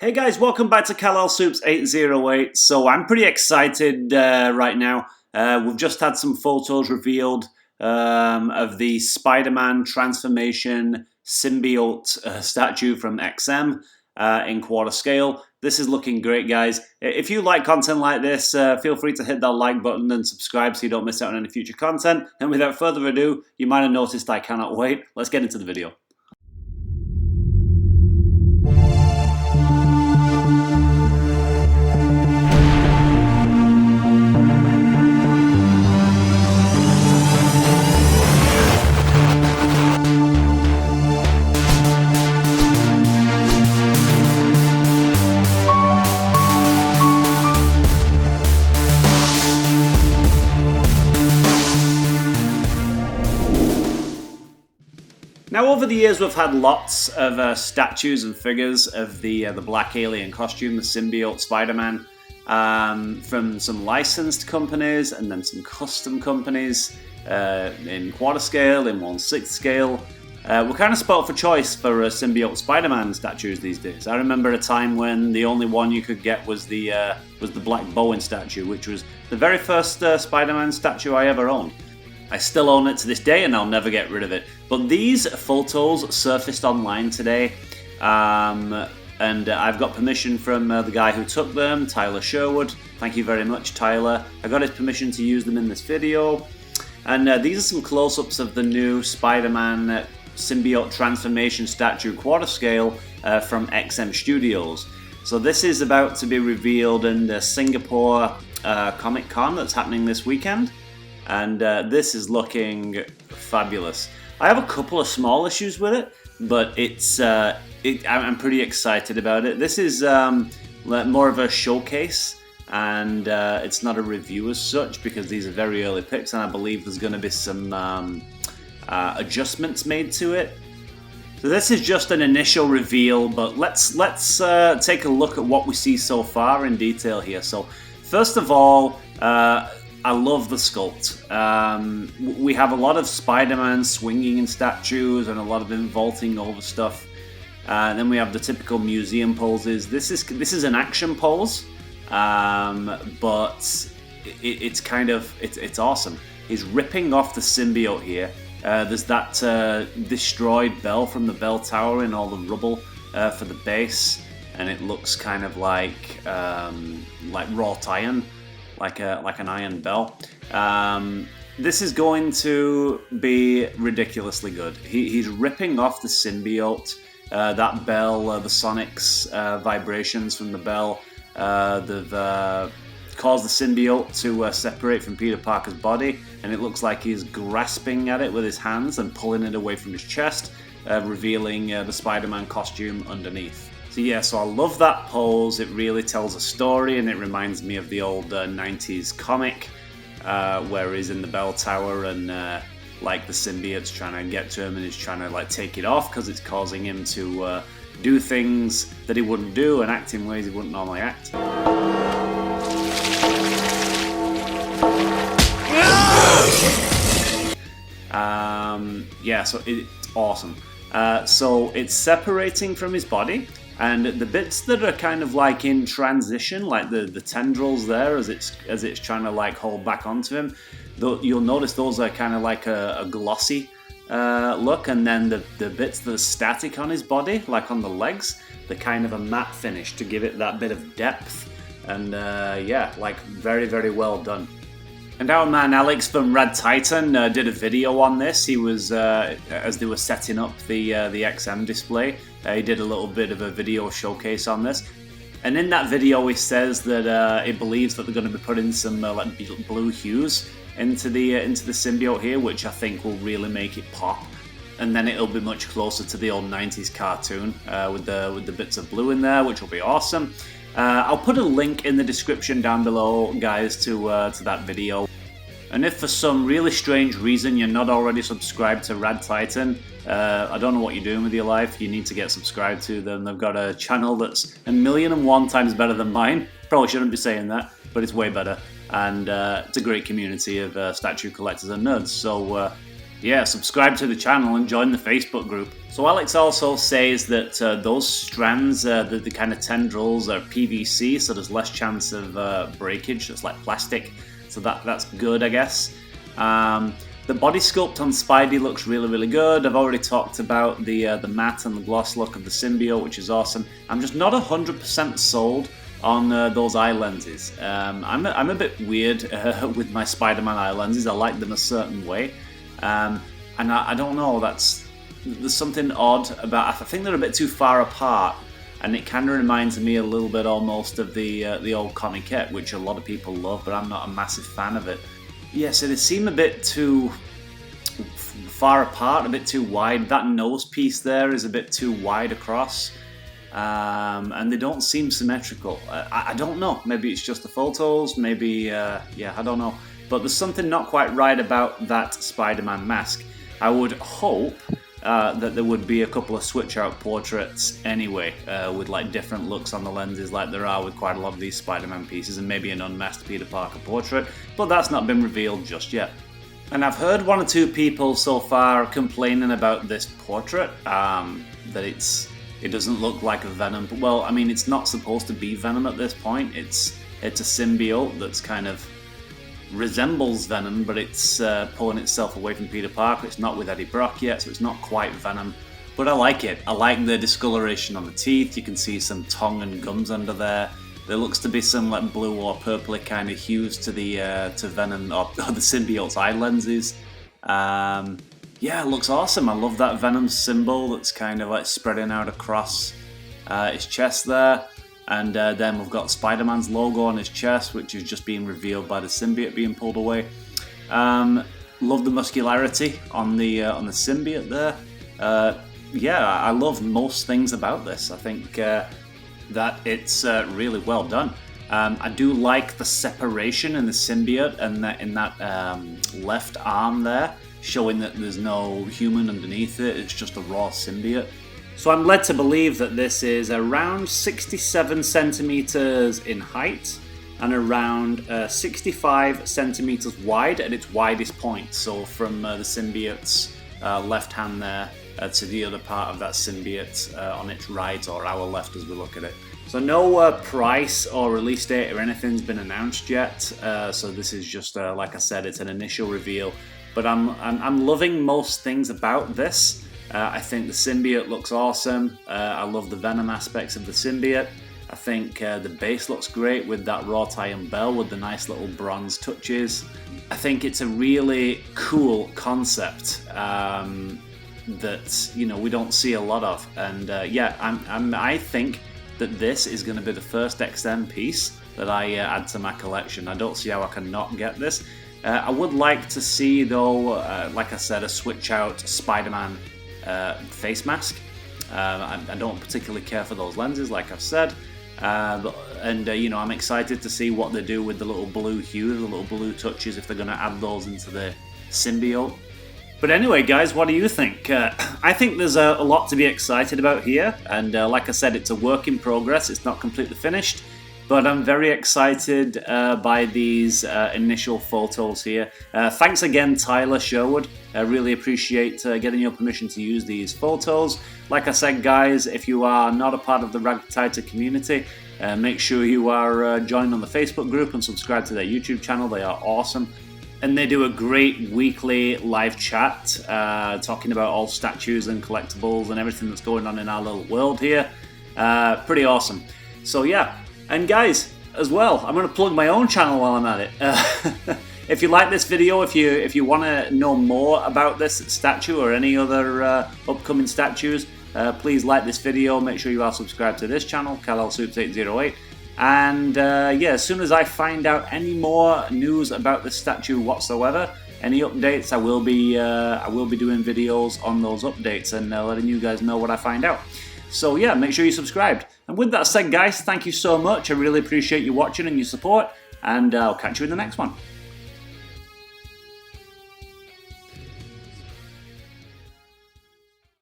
Hey guys, welcome back to Kal-El Soups 808. So I'm pretty excited right now. We've just had some photos revealed of the Spider-Man transformation symbiote statue from XM in quarter scale. This is looking great, guys. If you like content like this, feel free to hit that like button and subscribe so you don't miss out on any future content. And without further ado, you might have noticed I cannot wait. Let's get into the video. Now, over the years, we've had lots of statues and figures of the black alien costume, the symbiote Spider-Man, from some licensed companies and then some custom companies in quarter scale, in 1/6 scale. We're kind of spoiled for choice for symbiote Spider-Man statues these days. I remember a time when the only one you could get was the Black Bowen statue, which was the very first Spider-Man statue I ever owned. I still own it to this day and I'll never get rid of it. But these photos surfaced online today and I've got permission from the guy who took them, Tyler Sherwood. Thank you very much, Tyler. I got his permission to use them in this video. And these are some close-ups of the new Spider-Man symbiote transformation statue quarter scale from XM Studios. So this is about to be revealed in the Singapore Comic Con that's happening this weekend. And this is looking fabulous. I have a couple of small issues with it, but I'm pretty excited about it. This is more of a showcase, and it's not a review as such because these are very early picks, and I believe there's going to be some adjustments made to it. So this is just an initial reveal, but let's take a look at what we see so far in detail here. So first of all, I love the sculpt. We have a lot of Spider-Man swinging in statues and a lot of him vaulting over stuff. Then we have the typical museum poses. This is an action pose, but it's awesome. He's ripping off the symbiote here. There's that destroyed bell from the bell tower in all the rubble for the base, and it looks kind of like wrought iron. Like an iron bell. This is going to be ridiculously good. He's ripping off the symbiote, that bell, the sonics vibrations from the bell. They've caused the symbiote to separate from Peter Parker's body, and it looks like he's grasping at it with his hands and pulling it away from his chest, revealing the Spider-Man costume underneath. So I love that pose. It really tells a story, and it reminds me of the old 90s comic where he's in the bell tower and like the symbiote's trying to get to him and he's trying to like take it off because it's causing him to do things that he wouldn't do and act in ways he wouldn't normally act. So it's awesome. So it's separating from his body. And the bits that are kind of like in transition, like the tendrils there as it's trying to like hold back onto him, you'll notice those are kind of like a glossy look, and then the bits that are static on his body, like on the legs, they're kind of a matte finish to give it that bit of depth, and like very, very well done. And our man Alex from Red Titan did a video on this. He was, as they were setting up the XM display, he did a little bit of a video showcase on this. And in that video he says that he believes that they're going to be putting some like blue hues into the symbiote here, which I think will really make it pop. And then it'll be much closer to the old 90s cartoon with the bits of blue in there, which will be awesome. I'll put a link in the description down below, guys, to that video. And if for some really strange reason you're not already subscribed to Red Titan, I don't know what you're doing with your life, you need to get subscribed to them. They've got a channel that's 1,000,001 times better than mine. Probably shouldn't be saying that, but it's way better. And it's a great community of statue collectors and nerds. So Yeah, subscribe to the channel and join the Facebook group. So Alex also says that those strands, the kind of tendrils are PVC, so there's less chance of breakage. It's like plastic, so that's good, I guess. The body sculpt on Spidey looks really good. I've already talked about the matte and the gloss look of the Symbiote, which is awesome. I'm just not 100% sold on those eye lenses. I'm a bit weird with my Spider-Man eye lenses. I like them a certain way. And I don't know, there's something odd about, I think they're a bit too far apart, and it kind of reminds me a little bit almost of the old Comiquette, which a lot of people love, but I'm not a massive fan of it. Yeah, so they seem a bit too far apart, a bit too wide. That nose piece there is a bit too wide across, and they don't seem symmetrical. I don't know, maybe it's just the photos, maybe, yeah, I don't know. But there's something not quite right about that Spider-Man mask. I would hope that there would be a couple of switch-out portraits anyway, with like different looks on the lenses like there are with quite a lot of these Spider-Man pieces, and maybe an unmasked Peter Parker portrait, but that's not been revealed just yet. And I've heard one or two people so far complaining about this portrait, that it doesn't look like a Venom. Well, I mean, it's not supposed to be Venom at this point. It's a symbiote that's kind of resembles Venom, but it's pulling itself away from Peter Parker. It's not with Eddie Brock yet, so it's not quite Venom. But I like it. I like the discoloration on the teeth. You can see some tongue and gums under there. There looks to be some like blue or purpley kind of hues to the to Venom or the symbiote's eye lenses. Yeah, it looks awesome. I love that Venom symbol that's kind of like spreading out across his chest there. And then we've got Spider-Man's logo on his chest, which is just being revealed by the symbiote being pulled away. Love the muscularity on the symbiote there. Yeah, I love most things about this. I think that it's really well done. I do like the separation in the symbiote and in that left arm there, showing that there's no human underneath it. It's just a raw symbiote. So I'm led to believe that this is around 67 centimeters in height and around 65 centimeters wide at its widest point. So from the symbiote's left hand there to the other part of that symbiote on its right, or our left as we look at it. So no price or release date or anything's been announced yet. So this is just, like I said, it's an initial reveal. But I'm loving most things about this. I think the symbiote looks awesome. I love the Venom aspects of the symbiote. I think the base looks great with that wrought iron bell with the nice little bronze touches. I think it's a really cool concept that, you know, we don't see a lot of. And yeah, I think that this is going to be the first XM piece that I add to my collection. I don't see how I can not get this. I would like to see, though, like I said, a switch out Spider-Man face mask. I don't particularly care for those lenses, like I've said, you know, I'm excited to see what they do with the little blue hue, the little blue touches, if they're going to add those into the symbiote. But anyway, guys, what do you think? I think there's a lot to be excited about here, and like I said, it's a work in progress. It's not completely finished, but I'm very excited by these initial photos here. Thanks again, Tyler Sherwood. I really appreciate getting your permission to use these photos. Like I said, guys, if you are not a part of the Ragtiter community, make sure you are joined on the Facebook group and subscribe to their YouTube channel. They are awesome. And they do a great weekly live chat, talking about all statues and collectibles and everything that's going on in our little world here. Pretty awesome. So yeah. And guys, as well, I'm going to plug my own channel while I'm at it. If you like this video, if you want to know more about this statue or any other upcoming statues, please like this video. Make sure you are subscribed to this channel, KalelSoups808. And yeah, as soon as I find out any more news about this statue whatsoever, any updates, I will be doing videos on those updates and letting you guys know what I find out. So yeah, make sure you're subscribed. And with that said, guys, thank you so much. I really appreciate you watching and your support, and I'll catch you in the next one.